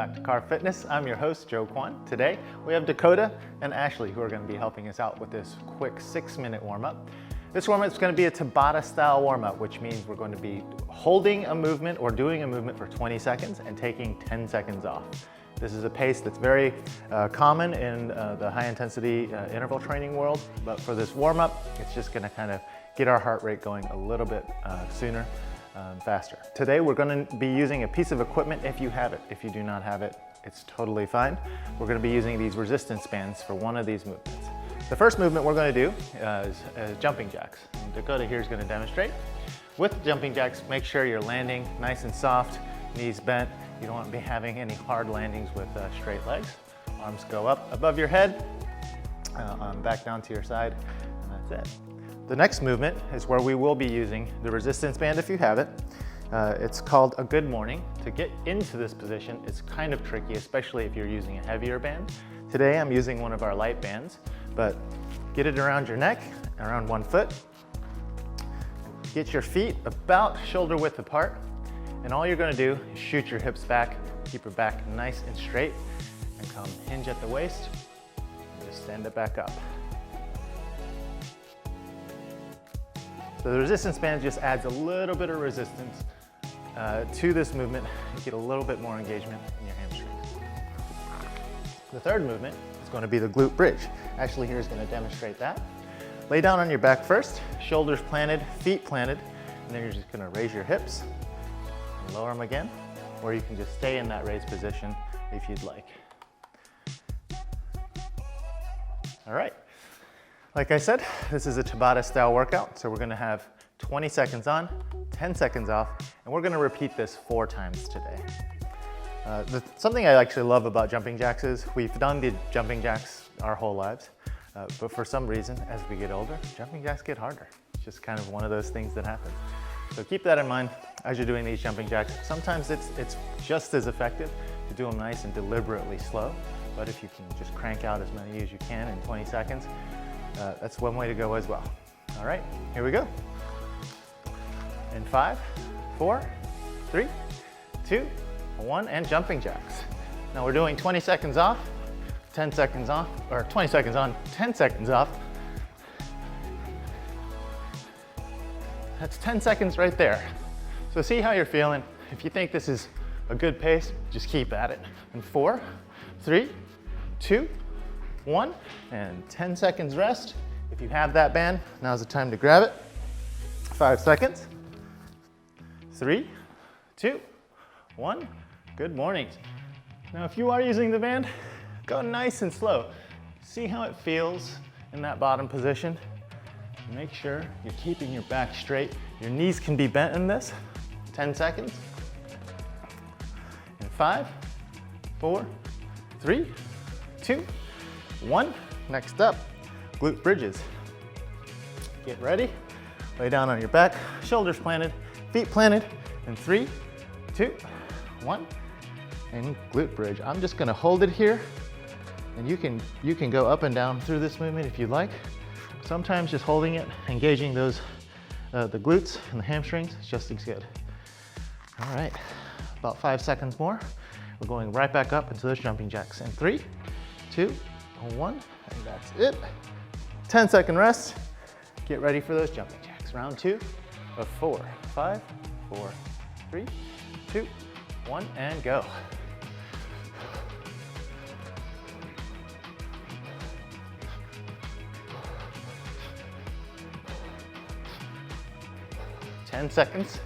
back to CARV Fitness. I'm your host, Joe Kwan. Today, we have Dakota and Ashley who are going to be helping us out with this quick 6-minute warm-up. This warm-up is going to be a Tabata style warm-up, which means we're going to be holding a movement or doing a movement for 20 seconds and taking 10 seconds off. This is a pace that's very common in the high intensity interval training world, but for this warm-up, it's just going to kind of get our heart rate going a little bit sooner. Faster. Today we're going to be using a piece of equipment if you have it. If you do not have it, it's totally fine. We're going to be using these resistance bands for one of these movements. The first movement we're going to do is jumping jacks. And Dakota here is going to demonstrate. With jumping jacks, make sure you're landing nice and soft, knees bent. You don't want to be having any hard landings with straight legs. Arms go up above your head, back down to your side, and that's it. The next movement is where we will be using the resistance band if you have it. It's called a good morning. To get into this position, it's kind of tricky, especially if you're using a heavier band. Today I'm using one of our light bands, but get it around your neck, around 1 foot. Get your feet about shoulder width apart, and all you're gonna do is shoot your hips back, keep your back nice and straight, and come hinge at the waist, and just stand it back up. So the resistance band just adds a little bit of resistance to this movement. You get a little bit more engagement in your hamstrings. The third movement is going to be the glute bridge. Ashley here is going to demonstrate that. Lay down on your back first, shoulders planted, feet planted, and then you're just going to raise your hips and lower them again, or you can just stay in that raised position if you'd like. All right. Like I said, this is a Tabata style workout, so we're gonna have 20 seconds on, 10 seconds off, and we're gonna repeat this 4 times today. Something I actually love about jumping jacks is we've done the jumping jacks our whole lives, but for some reason, as we get older, jumping jacks get harder. It's just kind of one of those things that happens. So keep that in mind as you're doing these jumping jacks. Sometimes it's just as effective to do them nice and deliberately slow, but if you can just crank out as many as you can in 20 seconds, that's one way to go as well. All right, here we go. In 5, 4, 3, 2, 1, and jumping jacks. Now we're doing 20 seconds off, 10 seconds off, or 20 seconds on, 10 seconds off. That's 10 seconds right there. So see how you're feeling. If you think this is a good pace, just keep at it. In 4, 3, 2, 1, and 10 seconds rest. If you have that band, now's the time to grab it. 5 seconds. 3, 2, 1. Good morning. Now, if you are using the band, go nice and slow. See how it feels in that bottom position. Make sure you're keeping your back straight. Your knees can be bent in this. 10 seconds. In 5, 4, 3, 2, 1. Next up, glute bridges. Get ready. Lay down on your back, shoulders planted, feet planted, in 3, 2, 1, and glute bridge. I'm just gonna hold it here, and you can go up and down through this movement if you like. Sometimes just holding it, engaging those, the glutes and the hamstrings is just as good. All right, about 5 seconds more. We're going right back up into those jumping jacks. In 3, 2, 1, and that's it. 10-second rest. Get ready for those jumping jacks. Round 2 of 4. 5, 4, 3, 2, 1, and go. Ten seconds.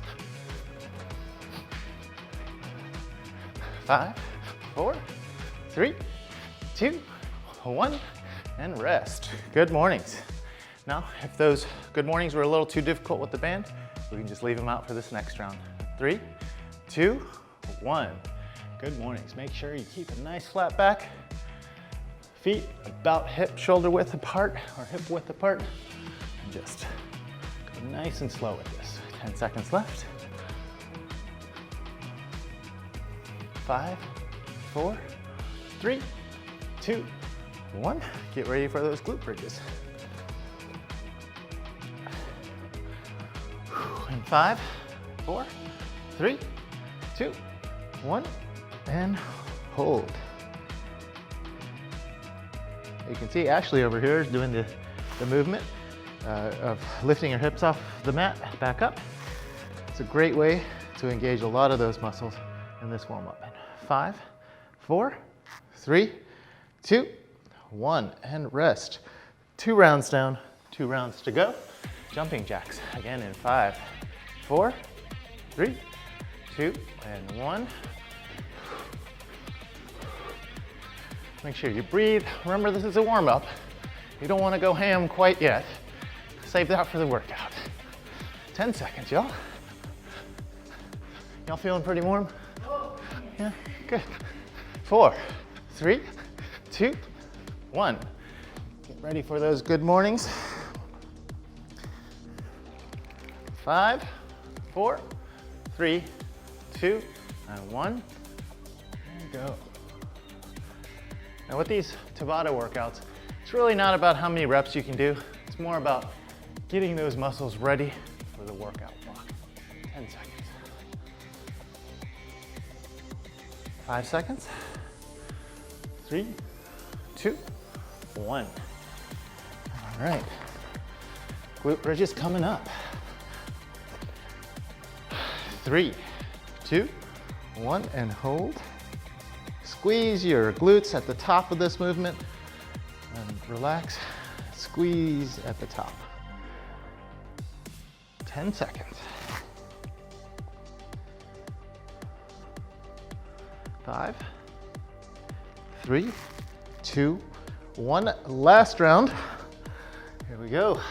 5, 4, 3, 2, 1, and rest. Good mornings. Now, if those good mornings were a little too difficult with the band, we can just leave them out for this next round. 3, 2, 1. Good mornings. Make sure you keep a nice flat back. Feet about hip shoulder width apart or hip width apart. And just go nice and slow with this. 10 seconds left. 5, 4, 3, 2, 1. Get ready for those glute bridges. In 5, 4, 3, 2, 1, and hold. You can see Ashley over here is doing the movement of lifting her hips off the mat, back up. It's a great way to engage a lot of those muscles in this warm-up. 5, 4, 3, 2, 1, and rest. 2 rounds down, 2 rounds to go. Jumping jacks, again in 5, 4, 3, 2, and 1. Make sure you breathe. Remember, this is a warm-up. You don't want to go ham quite yet. Save that for the workout. 10 seconds, y'all. Y'all feeling pretty warm? Yeah, good. 4, 3, 2, 1. Get ready for those good mornings. 5, 4, 3, 2, and 1. And go. Now with these Tabata workouts, it's really not about how many reps you can do. It's more about getting those muscles ready for the workout block. 10 seconds. 5 seconds. 3, 2, 1. All right. Glute bridges coming up. 3, 2, 1, and hold. Squeeze your glutes at the top of this movement and relax. Squeeze at the top. 10 seconds. 5, 3, 2, 1. Last round. Here we go.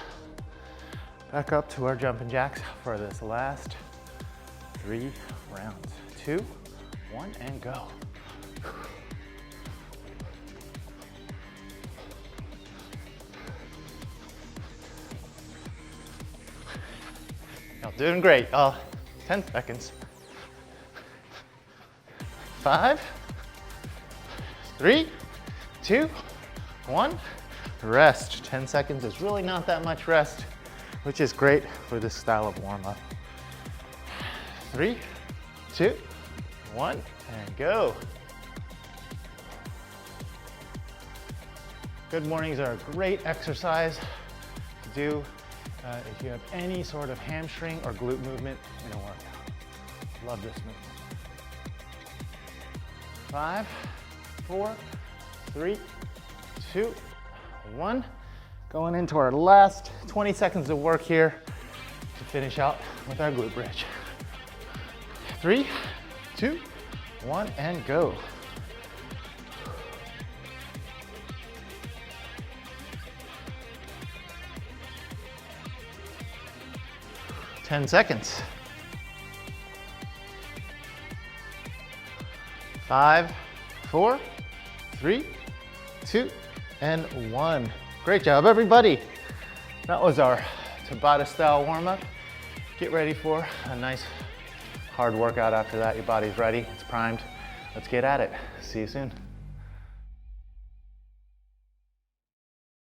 Back up to our jumping jacks for this last 3 rounds. 2, 1, and go. Y'all doing great. 10 seconds. 5, 3, 2, 1. Rest. 10 seconds is really not that much rest, which is great for this style of warm-up. 3, 2, 1, and go. Good mornings are a great exercise to do if you have any sort of hamstring or glute movement in a workout. Love this movement. 5, 4, 3, 2, 1. Going into our last 20 seconds of work here to finish out with our glute bridge. 3, 2, 1, and go. Ten seconds. 5, 4, 3, 2, and 1. Great job, everybody. That was our Tabata style warm-up. Get ready for a nice hard workout after that. Your body's ready, it's primed. Let's get at it. See you soon.